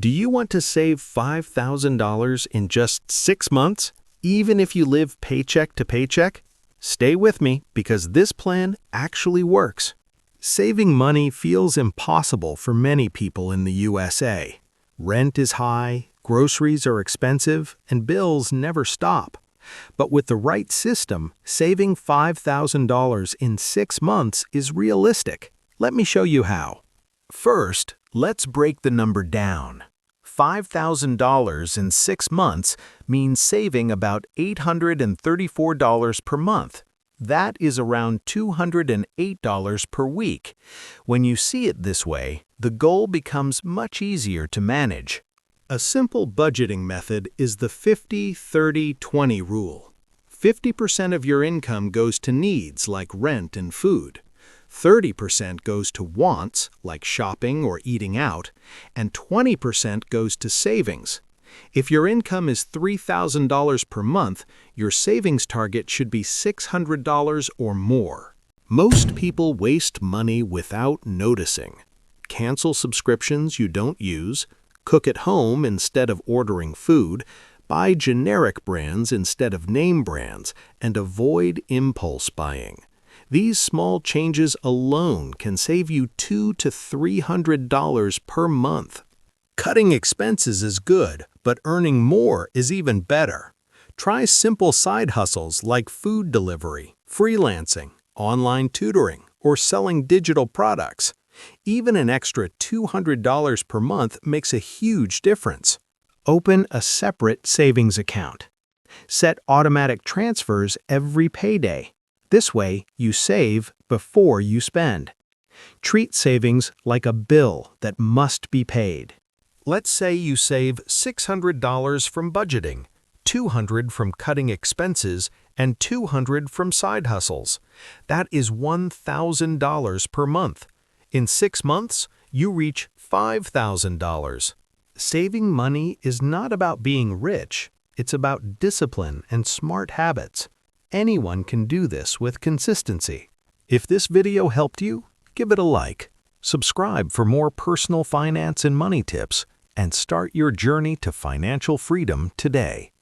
Do you want to save $5,000 in just 6 months, even if you live paycheck to paycheck? Stay with me because this plan actually works. Saving money feels impossible for many people in the USA. Rent is high, groceries are expensive, and bills never stop. But with the right system, saving $5,000 in 6 months is realistic. Let me show you how. First, let's break the number down. $5,000 in 6 months means saving about $834 per month. That is around $208 per week. When you see it this way, the goal becomes much easier to manage. A simple budgeting method is the 50-30-20 rule. 50% of your income goes to needs like rent and food. 30% goes to wants, like shopping or eating out, and 20% goes to savings. If your income is $3,000 per month, your savings target should be $600 or more. Most people waste money without noticing. Cancel subscriptions you don't use, cook at home instead of ordering food, buy generic brands instead of name brands, and avoid impulse buying. These small changes alone can save you $200 to $300 per month. Cutting expenses is good, but earning more is even better. Try simple side hustles like food delivery, freelancing, online tutoring, or selling digital products. Even an extra $200 per month makes a huge difference. Open a separate savings account. Set automatic transfers every payday. This way, you save before you spend. Treat savings like a bill that must be paid. Let's say you save $600 from budgeting, $200 from cutting expenses, and $200 from side hustles. That is $1,000 per month. In 6 months, you reach $5,000. Saving money is not about being rich. It's about discipline and smart habits. Anyone can do this with consistency. If this video helped you, give it a like. Subscribe for more personal finance and money tips, and start your journey to financial freedom today.